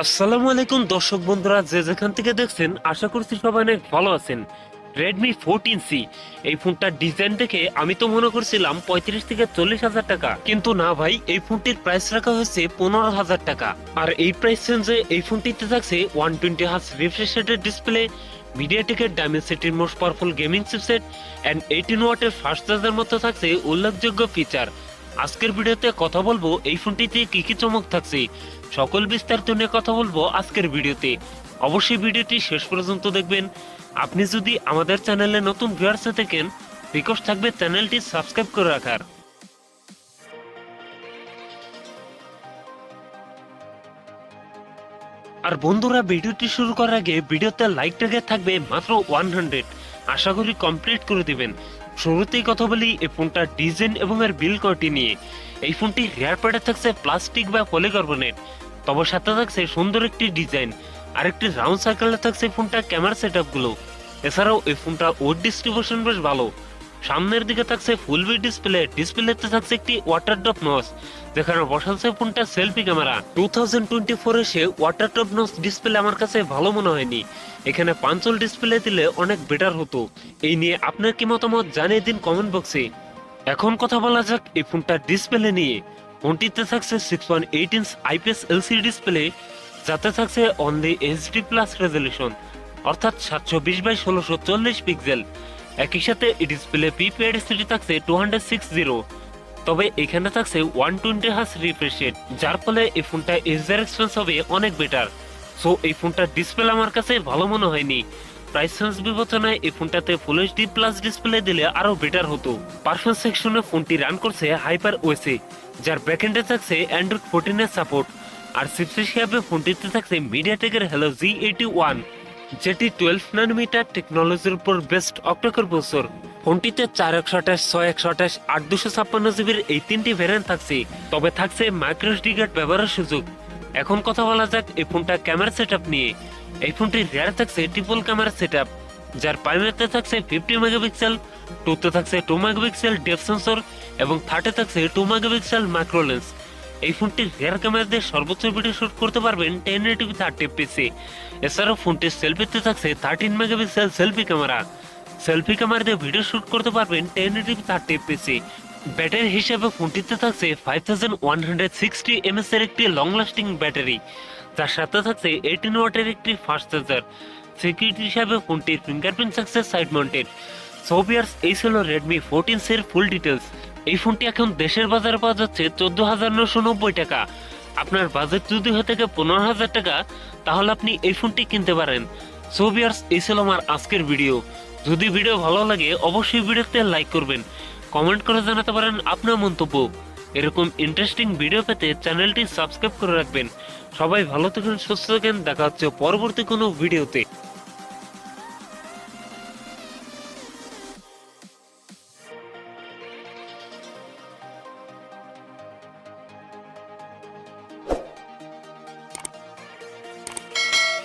আসসালামু আলাইকুম দর্শক বন্ধুরা, যে যেখান থেকে দেখছেন আশা করছি সবাই অনেক ভালো আছেন। Redmi 14C এই ফোনটার ডিজাইন দেখে আমি তো মনে করছিলাম 35 থেকে 40,000 টাকা, কিন্তু না ভাই, এই ফোনটির প্রাইস রাখা হয়েছে 15,000 টাকা। আর এই প্রাইস রেঞ্জে এই ফোনটিতে থাকছে 120 হার্জ রিফ্রেশ রেটের ডিসপ্লে, মিডিয়াটেকের ডায়মেনসিটির most powerful gaming chipset and 18 ওয়াটের ফাস্ট চার্জার মতো থাকছে উল্লেখযোগ্য ফিচার। আজকের ভিডিওতে কথা বলবো এই ফোনটিতে কি কি চমক থাকছে, সকল বিস্তারিত নিয়ে কথা বলবো আজকের ভিডিওতে। অবশ্যই ভিডিওটি শেষ পর্যন্ত দেখবেন। আপনি যদি আমাদের চ্যানেলে নতুন ভিউয়ার্স হয়ে থাকেন, রিকোয়েস্ট থাকবে চ্যানেলটি সাবস্ক্রাইব করে রাখার। আর বন্ধুরা, ভিডিওটি শুরু করার আগে ভিডিওতে লাইক টার্গেট থাকবে মাত্র 100, আশা করি কমপ্লিট করে দিবেন। শুরুতেই কথা বলি এই ফোনটার ডিজাইন এবং এর বিল্ড কোয়ালিটি নিয়ে। এই ফোনটি রিয়ার প্যাডে থাকছে প্লাস্টিক বা পলিকার্বনেট, তবে সাথে থাকছে সুন্দর একটি ডিজাইন আর একটি রাউন্ড সার্কেলে থাকছে ফোনটা ক্যামেরা সেটআপ গুলো। এছাড়াও এই ফোনটা ওয়েট ডিস্ট্রিবিউশন বেশ ভালো। সামনের দিকে থাকছে ফুল ভি ডিসপ্লেতে থাকছে একটি ওয়াটার ড্রপ নচ, যেখানে বসাচ্ছে ফোনটা সেলফি ক্যামেরা। 2024 এসে ওয়াটার ড্রপ নচ ডিসপ্লে আমার কাছে ভালো মনে হয়নি, এখানে পাঞ্চল ডিসপ্লে দিলে অনেক বেটার হতো। এই নিয়ে আপনার কি মতামত জানিয়ে দিন কমেন্ট বক্সে। এখন কথা বলা যাক এই ফোনটার ডিসপ্লে নিয়ে। ফোনটিতে থাকছে 6.8 ইঞ্চ আইপিএস এলসিডি ডিসপ্লে, যাতে থাকছে অনলি এইচডি প্লাস রেজলিউশন, অর্থাৎ 720x1640 পিক্সেল। একই সাথে এই ডিসপ্লে পিপিআইডি থাকছে 260, তবে এখানে থাকছে 120 হার্জ রিফ্রেশ রেট, যার ফলে এই ফোনটা ইউজার এক্সপেরিয়েন্স হবে অনেক বেটার। সো এই ফোনটার ডিসপ্লে আমার কাছে ভালো মনে হয়নি। প্রাইস রেঞ্জ বিবেচনায় এই ফোনটাতে ফুল এইচডি প্লাস ডিসপ্লে দিলে আরো বেটার হতো। পারফরম্যান্স সেকশনে ফোনটি রান করছে হাইপার ওএসএ, যার ব্যাকএন্ডে থাকছে অ্যান্ড্রয়েড 14 এর সাপোর্ট। আর চিপসেট হিসেবে ফোনটিতে থাকছে মিডিয়াটেকের হেলো G81, যেটি 12 ন্যানোমিটার টেকনোলজির উপর বেস্ট অক্টাকোর প্রসেসর। ফোনটিতে 4128, 6128, 8256 জিবির এই তিনটি ভ্যারিয়েন্ট থাকছে, তবে থাকছে মাইক্রো এসডি কার্ড ব্যবহারের সুযোগ। এখন কথা বলা যাক এই ফোনটা ক্যামেরা সেটআপ নিয়ে। এই ফোনটির রিয়ারে থাকছে ট্রিপল ক্যামেরা সেটআপ, যার প্রাইমারিতে থাকছে 50 মেগাপিক্সেল, টুতে থাকছে 2 মেগাপিক্সেল ডেপথ সেন্সর এবং থার্ডে থাকছে 2 মেগাপিক্সেল মাইক্রো লেন্স। এই ফোনটির রিয়ার ক্যামেরা দিয়ে সর্বোচ্চ ভিডিও শুট করতে পারবেন 1080p 30fps। এছাড়াও ফোনটির সেলফিতে থাকছে 13 megapixel selfie camera, selfie camera দিয়ে ভিডিও শুট করতে পারবেন 1080p 30fps। ব্যাটারি হিসেবে ফোনটিতে থাকছে 5160 mAh এর একটি লং লাস্টিং ব্যাটারি, যার সাথে থাকছে 18 ওয়াটের একটি ফাস্ট চার্জার। সিকিউরিটি হিসাবে ফোনটির ফিঙ্গারপ্রিন্ট থাকছে সাইড মাউন্টেড। সো ভিউয়ার্স, এই ছিল Redmi 14C এর ফুল ডিটেলস। এই ফোনটি এখন দেশের বাজারে পাওয়া যাচ্ছে 14,990 টাকা। আপনার বাজেট যদি হয়ে থাকে 15,000 টাকা, তাহলে আপনি এই ফোনটি কিনতে পারেন। সো ভিউয়ার্স, এই ছিল আমার আজকের ভিডিও। যদি ভিডিও ভালো লাগে অবশ্যই ভিডিওতে লাইক করবেন, কমেন্ট করে জানাতে পারেন আপনার মন্তব্য। এরকম ইন্টারেস্টিং ভিডিও পেতে চ্যানেলটি সাবস্ক্রাইব করে রাখবেন। সবাই ভালো থাকুন, সুস্থ থাকেন, দেখা হচ্ছে পরবর্তী কোনো ভিডিওতে।